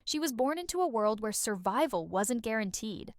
She was born into a world where survival wasn't guaranteed.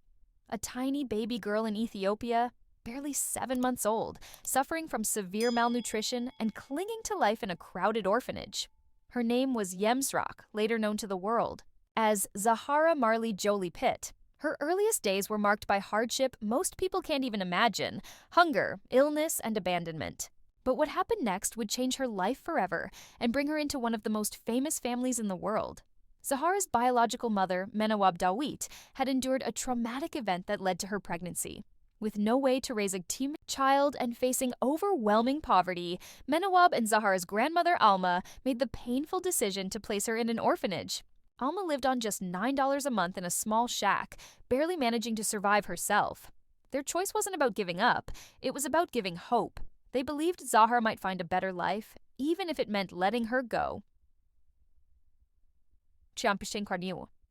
A tiny baby girl in Ethiopia, barely 7 months old, suffering from severe malnutrition and clinging to life in a crowded orphanage. Her name was Yemsrach, later known to the world as Zahara Jolie-Pitt. Her earliest days were marked by hardship most people can't even imagine: hunger, illness, and abandonment. But what happened next would change her life forever and bring her into one of the most famous families in the world. Zahara's biological mother, Menawab Dawit, had endured a traumatic event that led to her pregnancy. With no way to raise a teen child and facing overwhelming poverty, Menawab and Zahara's grandmother Alma made the painful decision to place her in an orphanage. Alma lived on just $9 a month in a small shack, barely managing to survive herself. Their choice wasn't about giving up, it was about giving hope. They believed Zahara might find a better life, even if it meant letting her go.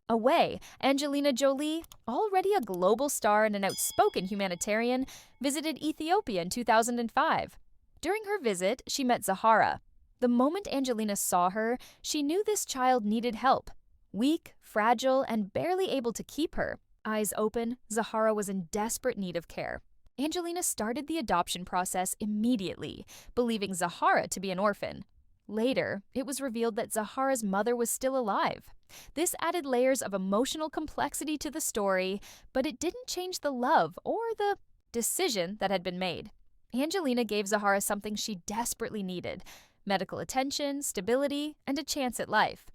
Away, Angelina Jolie, already a global star and an outspoken humanitarian, visited Ethiopia in 2005. During her visit, she met Zahara. The moment Angelina saw her, she knew this child needed help. Weak, fragile, and barely able to keep her eyes open, Zahara was in desperate need of care. Angelina started the adoption process immediately, believing Zahara to be an orphan. Later, it was revealed that Zahara's mother was still alive. This added layers of emotional complexity to the story, but it didn't change the love or the decision that had been made. Angelina gave Zahara something she desperately needed: medical attention, stability, and a chance at life.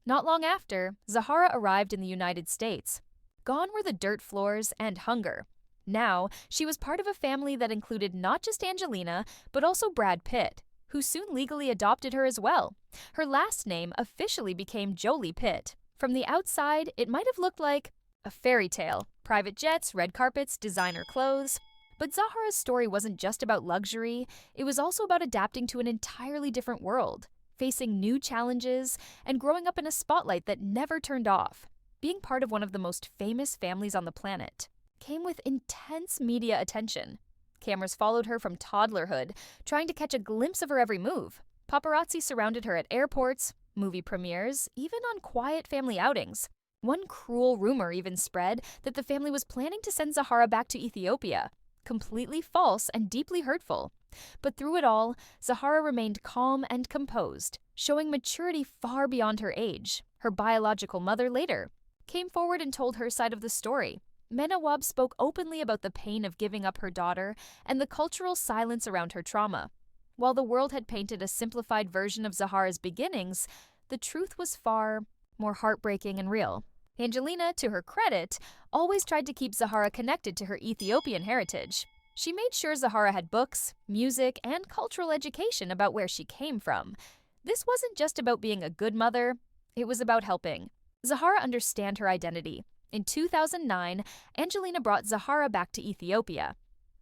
Not long after, Zahara arrived in the United States. Gone were the dirt floors and hunger. Now, she was part of a family that included not just Angelina, but also Brad Pitt, who soon legally adopted her as well. Her last name officially became Jolie-Pitt. From the outside, it might have looked like a fairy tale: private jets, red carpets, designer clothes. But Zahara's story wasn't just about luxury, it was also about adapting to an entirely different world, facing new challenges, and growing up in a spotlight that never turned off. Being part of one of the most famous families on the planet came with intense media attention. Cameras followed her from toddlerhood, trying to catch a glimpse of her every move. Paparazzi surrounded her at airports, movie premieres, even on quiet family outings. One cruel rumor even spread that the family was planning to send Zahara back to Ethiopia. Completely false and deeply hurtful. But through it all, Zahara remained calm and composed, showing maturity far beyond her age. Her biological mother later came forward and told her side of the story. Menawab spoke openly about the pain of giving up her daughter and the cultural silence around her trauma. While the world had painted a simplified version of Zahara's beginnings, the truth was far more heartbreaking and real. Angelina, to her credit, always tried to keep Zahara connected to her Ethiopian heritage. She made sure Zahara had books, music, and cultural education about where she came from. This wasn't just about being a good mother, it was about helping Zahara understand her identity. In 2009, Angelina brought Zahara back to Ethiopia.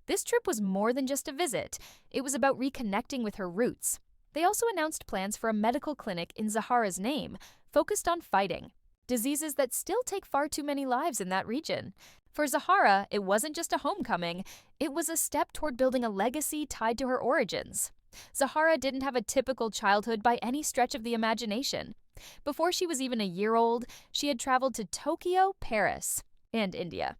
This trip was more than just a visit. It was about reconnecting with her roots. They also announced plans for a medical clinic in Zahara's name, focused on fighting diseases that still take far too many lives in that region. For Zahara, it wasn't just a homecoming, it was a step toward building a legacy tied to her origins. Zahara didn't have a typical childhood by any stretch of the imagination. Before she was even a year old, she had traveled to Tokyo, Paris, and India.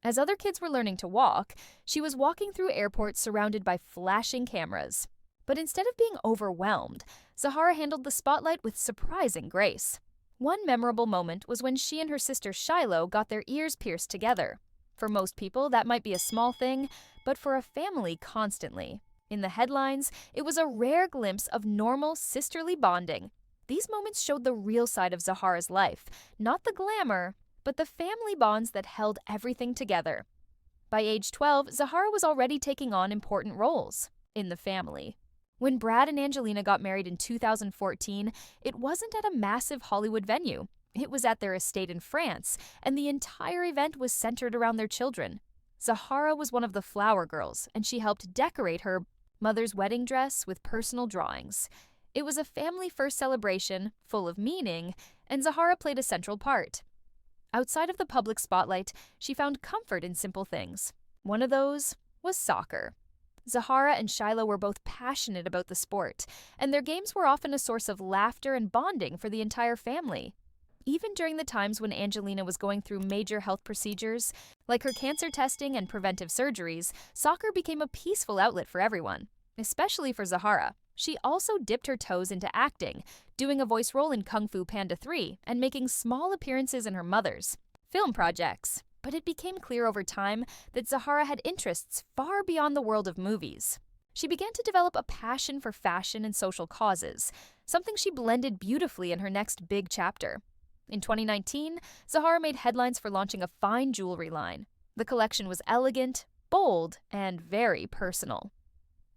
As other kids were learning to walk, she was walking through airports surrounded by flashing cameras. But instead of being overwhelmed, Zahara handled the spotlight with surprising grace. One memorable moment was when she and her sister Shiloh got their ears pierced together. For most people, that might be a small thing, but for a family, constantly. In the headlines, it was a rare glimpse of normal sisterly bonding. These moments showed the real side of Zahara's life, not the glamour, but the family bonds that held everything together. By age 12, Zahara was already taking on important roles in the family. When Brad and Angelina got married in 2014, it wasn't at a massive Hollywood venue. It was at their estate in France, and the entire event was centered around their children. Zahara was one of the flower girls, and she helped decorate her mother's wedding dress with personal drawings. It was a family-first celebration, full of meaning, and Zahara played a central part. Outside of the public spotlight, she found comfort in simple things. One of those was soccer. Zahara and Shiloh were both passionate about the sport, and their games were often a source of laughter and bonding for the entire family. Even during the times when Angelina was going through major health procedures, like her cancer testing and preventive surgeries, soccer became a peaceful outlet for everyone, especially for Zahara. She also dipped her toes into acting, doing a voice role in Kung Fu Panda 3 and making small appearances in her mother's film projects. But it became clear over time that Zahara had interests far beyond the world of movies. She began to develop a passion for fashion and social causes, something she blended beautifully in her next big chapter. In 2019, Zahara made headlines for launching a fine jewelry line. The collection was elegant, bold, and very personal.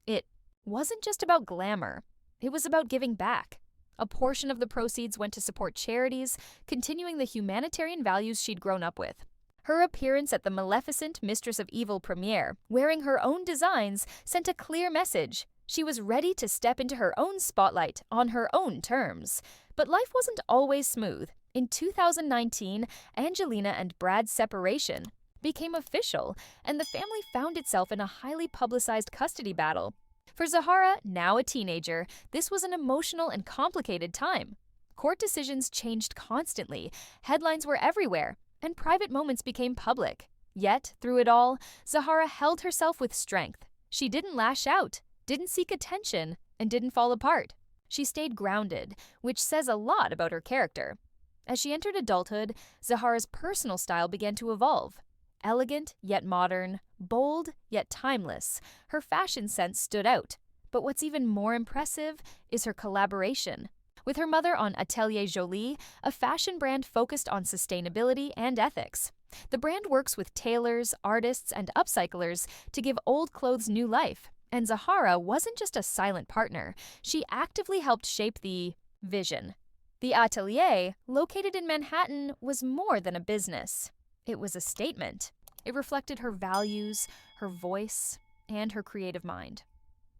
It wasn't just about glamour, it was about giving back. A portion of the proceeds went to support charities, continuing the humanitarian values she'd grown up with. Her appearance at the Maleficent Mistress of Evil premiere, wearing her own designs, sent a clear message. She was ready to step into her own spotlight on her own terms. But life wasn't always smooth. In 2019, Angelina and Brad's separation became official, and the family found itself in a highly publicized custody battle. For Zahara, now a teenager, this was an emotional and complicated time. Court decisions changed constantly, headlines were everywhere, and private moments became public. Yet, through it all, Zahara held herself with strength. She didn't lash out, didn't seek attention, and didn't fall apart. She stayed grounded, which says a lot about her character. As she entered adulthood, Zahara's personal style began to evolve. Elegant yet modern, bold yet timeless, her fashion sense stood out. But what's even more impressive is her collaboration. With her mother on Atelier Jolie, a fashion brand focused on sustainability and ethics. The brand works with tailors, artists, and upcyclers to give old clothes new life. And Zahara wasn't just a silent partner, she actively helped shape the vision. The atelier, located in Manhattan, was more than a business. It was a statement. It reflected her values, her voice, and her creative mind.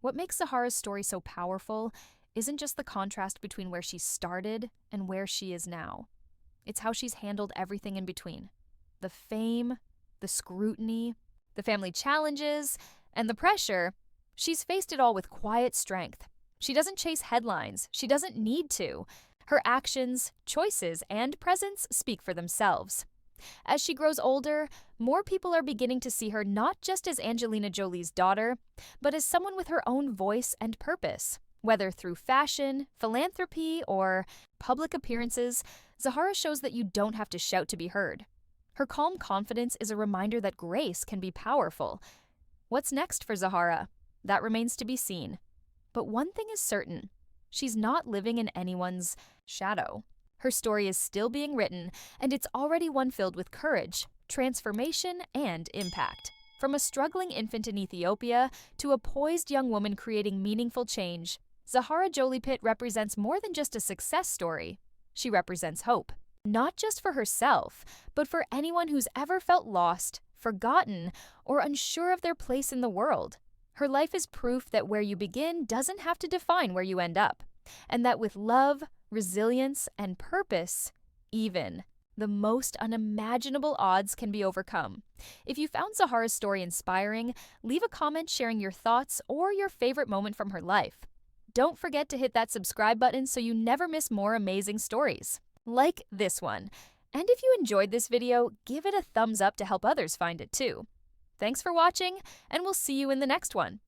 What makes Zahara's story so powerful isn't just the contrast between where she started and where she is now. It's how she's handled everything in between. The fame, the scrutiny, the family challenges, and the pressure. She's faced it all with quiet strength. She doesn't chase headlines. She doesn't need to. Her actions, choices, and presence speak for themselves. As she grows older, more people are beginning to see her not just as Angelina Jolie's daughter, but as someone with her own voice and purpose. Whether through fashion, philanthropy, or public appearances, Zahara shows that you don't have to shout to be heard. Her calm confidence is a reminder that grace can be powerful. What's next for Zahara? That remains to be seen. But one thing is certain, she's not living in anyone's shadow. Her story is still being written, and it's already one filled with courage, transformation, and impact. From a struggling infant in Ethiopia to a poised young woman creating meaningful change, Zahara Jolie-Pitt represents more than just a success story. She represents hope, not just for herself, but for anyone who's ever felt lost, forgotten, or unsure of their place in the world. Her life is proof that where you begin doesn't have to define where you end up, and that with love, resilience, and purpose, even the most unimaginable odds can be overcome. If you found Zahara's story inspiring, leave a comment sharing your thoughts or your favorite moment from her life. Don't forget to hit that subscribe button so you never miss more amazing stories, like this one. And if you enjoyed this video, give it a thumbs up to help others find it too. Thanks for watching, and we'll see you in the next one.